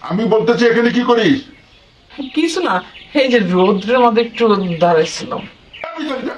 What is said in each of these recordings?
আমি বলতেছি এখানে কি করিস? কিছু না, এই যে রৌদ্রের মধ্যে একটু দাঁড়াইছিলাম। আমি জানি না।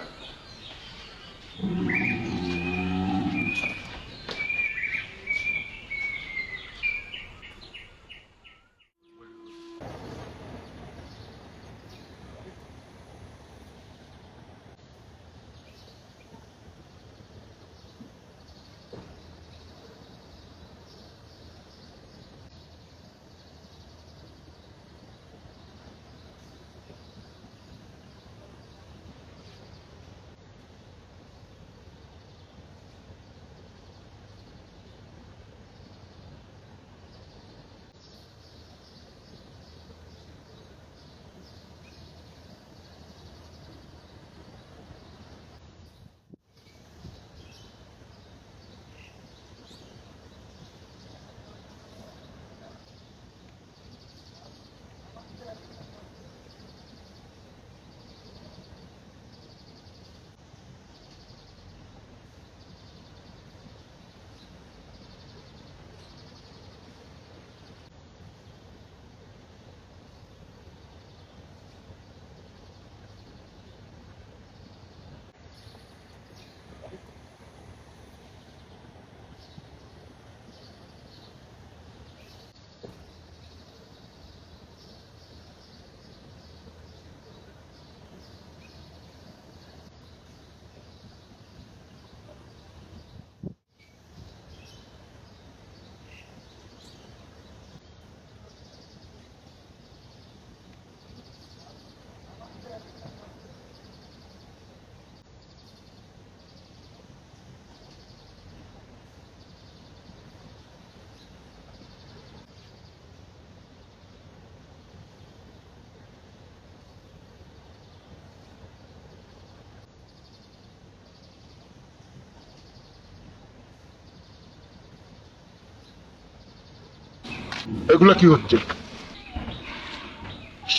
এগুলা কি হচ্ছে?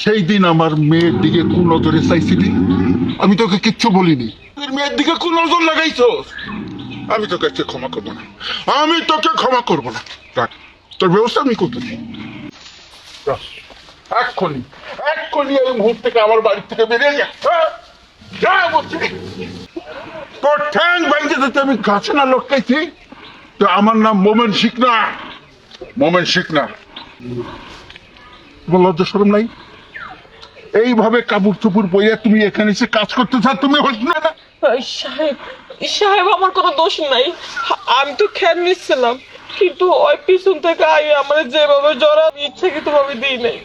সেই দিন আমার মেয়ের দিকে কোন নজরে চাইছিলি? আমি তোকে কিচ্ছু বলিনি। তোর মেয়ের দিকে কোন নজর লাগাইছো? আমি তোকে আজকে ক্ষমা করবো না। আমি তোকে ক্ষমা করবো না। রাখ, তোর ব্যবস্থা আমি করতেছি। এক্ষুনি এক্ষুনি এই মুহূর্ত থেকে আমার বাড়ি থেকে বেরিয়ে যা। যা বলছি। তোর ঠ্যাং ভেঙে যেতে আমি গাছে না লটকাইছি। তো আমার নাম মোমেন শিখ না। মোমেন শিখ না। তোমার লজ্জা শরম নাই? এইভাবে কাপড় চুপুর বইয়া তুমি এখানে এসে কাজ করতে চাও? তুমি হস না? সাহেব, সাহেব আমার কোনো দোষ নাই। আমি তো খেয়াল নিচ্ছিলাম, কিন্তু ওই পিছন থেকে আই আমার যেভাবে জ্বর আমি ইচ্ছাকৃত ভাবে দিই নাই।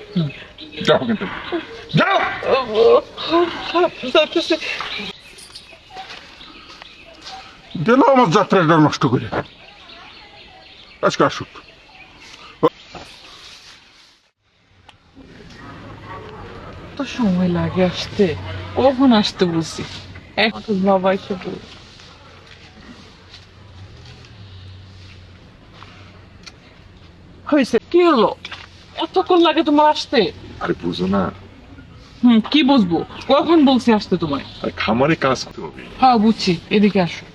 যাও কিন্তু, যাও। যাইতেছি। দিল আমার যাত্রাটা নষ্ট করে। আজকে আসুক। তো সময় লাগে আসতে, কখন আসতে বলছি? এখন তো বাবা এসে বল। হয়েছে, কি হলো? এতক্ষণ লাগে তোমার আসতে? আরে বুঝো না, কি বুঝবো? কখন বলছি আসতে তোমায়? আর খামারে কাজ করতে হবে। হ্যাঁ বুঝছি, এদিকে আসো।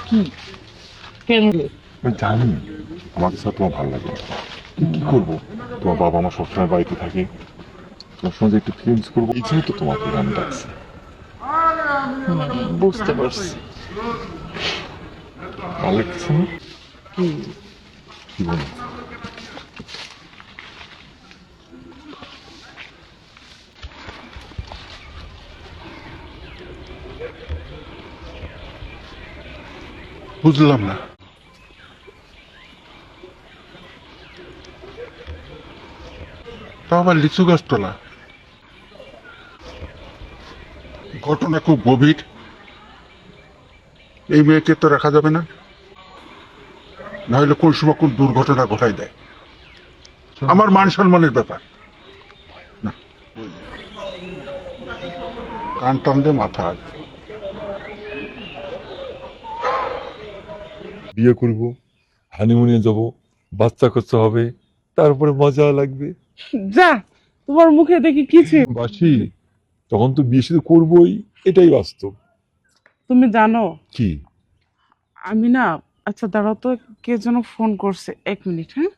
কি? কেন? আমি জানি আমার কাছে আর তোমার ভালো লাগে না। কি করবো, তোমার বাবা আমার সবসময় বাড়িতে থাকে, তোমার সঙ্গে একটু ফিলিংস করবো, এই জন্য তো তোমাকে আমি ডাকছি। বুঝতে পারছি। ভালো লাগতেছে না? কি বলো? বুঝলাম না। তা আবার লিচু গাছ তোলা। ঘটনা খুব গভীর। এই মেয়েকে তো রাখা যাবে না, নাহলে কোন সময় কোন দুর্ঘটনা ঘটাই দেয়। আমার মান সম্মানের ব্যাপার না। কান টান দিয়ে মাথা বিয়ে করব, হানিমুনে যাব, বাচ্চা কাচ্চা হবে, তারপরে মজা লাগবে। যা, তোমার মুখে দেখি কিছু। বাসি, তখন তো বিয়ে শুধু করবোই, এটাই বাস্তব। তুমি জানো কি? আমি না, আচ্ছা দাঁড়াও তো, কে যেন ফোন করছে, 1 মিনিট। হ্যাঁ,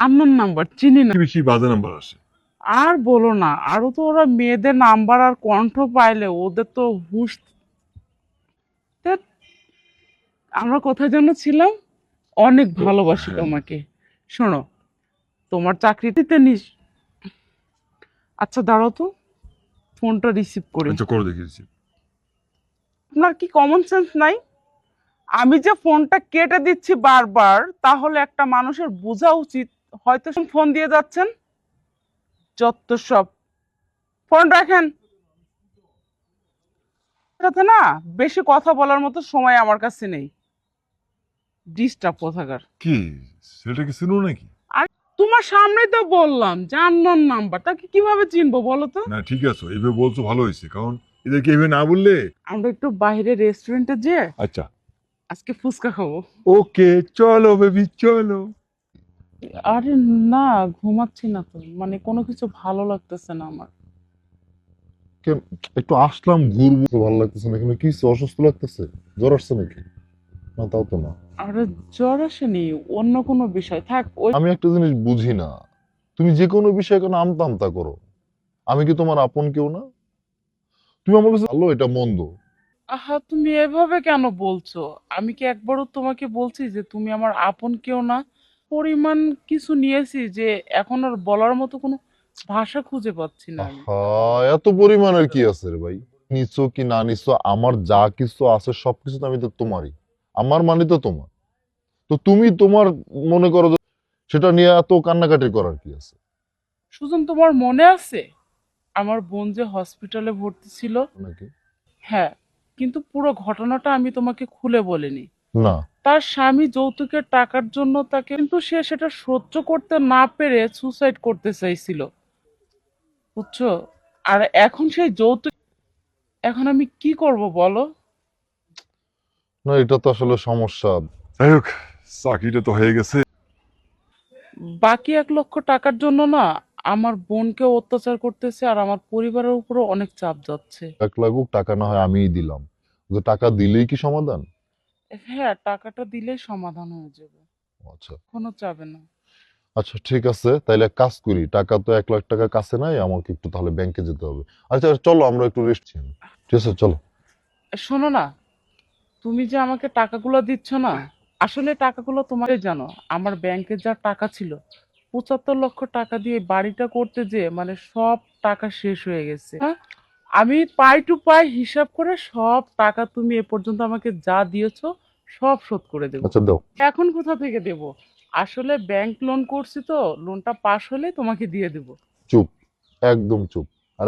আননোন নাম্বার, চিনি না। বেশি বাজে নাম্বার আসে। আর বলো না, আরো তো ওরা মেয়েদের নাম্বার আর কণ্ঠ পাইলে ওদের তো হুশ। ধ্যাৎ, আমরা কোথায় যেন ছিলাম? অনেক ভালোবাসি হ্যাঁ। তোমাকে। শোনো, তোমার চাকরিতে আচ্ছা দাঁড়াও তো, ফোনটা রিসিভ করি। আচ্ছা করো, দেখিয়েছি। আপনার কি কমন সেন্স নাই? আমি যে ফোনটা কেটে দিচ্ছি বারবার, তাহলে একটা মানুষের বোঝা উচিত হয়তো ফোন দিয়ে যাচ্ছেন। যত সব, ফোন রাখেন। সাথে না বেশি কথা বলার মতো সময় আমার কাছে নেই। ডিস্টার্ব কোথাকার। কি সেটা কি চিনো নাকি? আর তোমার সামনেই তো বললাম যে আননোন নাম্বার, তাকে কিভাবে চিনবো বলো তো? না ঠিক আছে, এইভাবে বলছো ভালো হয়েছে, কারণ এদেরকে এইভাবে না বললে। আমরা একটু বাইরে রেস্টুরেন্টে যে আচ্ছা আজকে ফুচকা খাবো। ওকে, চলো বেবি চলো। আরে না, ঘুমাচ্ছি না তো, মানে কোনো কিছু ভালো লাগতেছে না আমার। একটু আসলাম ঘুরবো, ভালো লাগতেছে না, কিন্তু কি অসুস্থ লাগতেছে? জ্বর আসছে নাকি? না তাও তো না। আরে জ্বর আসেনি, অন্য কোনো বিষয় থাক। ওই আমি একটা জিনিস বুঝি না, তুমি যে কোনো বিষয়ে কেন আমতা আমতা করো? আমি কি তোমার আপন কেউ না? তুমি আমার কাছে ভালো, এটা মন্দ? আহা, তুমি এভাবে কেন বলছো? আমি কি একবারও তোমাকে বলছি যে তুমি আমার আপন কেউ না? পরিমাণ কিছু নিয়েছি যে এখন আর বলার মতো কোনো ভাষা খুঁজে পাচ্ছি না আমি। আহা, এত পরিমাণের কি আছে রে ভাই? নিচ্ছ কি না নিচ্ছ, আমার যা কিছু আছে সবকিছু তো আমি তো তোমারই, আমার মানে তো তোমার। তো তুমি তোমার মনে করো যে সেটা নিয়ে এত কান্নাকাটি করার কি আছে সুজন, তোমার মনে আছে আমার বোন যে হসপিটালে ভর্তি ছিল? নাকি? হ্যাঁ, কিন্তু পুরো ঘটনাটা আমি তোমাকে খুলে বলিনি। না, তার স্বামী যৌতুকের টাকার জন্য তাকে, কিন্তু সে সেটা সহ্য করতে না পেরে সুসাইড করতে চাইছিল, বুঝছো? আর এখন সেই যৌতুক, এখন আমি কি করব বলো? না এটা তো আসলে সমস্যা। যাই হোক, চাকরিটা তো হয়ে গেছে। বাকি 1 লক্ষ টাকার জন্য না আমার বোনকে অত্যাচার করতেছে, আর আমার পরিবারের উপরও অনেক চাপ যাচ্ছে। 1 লাখ টাকা না হয় আমিই দিলাম, কিন্তু টাকা দিলেই কি সমাধান? হ্যাঁ, টাকাটা দিলেই সমাধান হয়ে যাবে, আচ্ছা কোনো চাবে না। আচ্ছা ঠিক আছে, তাইলে এক কাজ করি, টাকা তো 1 লাখ টাকা কাছে নাই, আমাকে একটু তাহলে ব্যাংকে যেতে হবে। আচ্ছা চলো আমরা একটু রেস্ট নিই, ঠিক আছে চলো। শোনো না, তুমি যে আমাকে টাকাগুলো দিচ্ছ না, আসলে টাকাগুলো তোমাকে, জানো আমার ব্যাংকে যা টাকা ছিল, 75 লক্ষ টাকা দিয়ে বাড়িটা করতে যে মানে সব টাকা শেষ হয়ে গেছে। হ্যাঁ, আমি পাই টু পাই হিসাব করে সব টাকা তুমি এ পর্যন্ত আমাকে যা দিয়েছো সব শোধ করে দেবো। আচ্ছা দাও। এখন কোথা থেকে দেব? আসলে ব্যাংক লোন করছি তো, লোনটা পাস হলে তোমাকে দিয়ে দেবো। চুপ, একদম চুপ। আর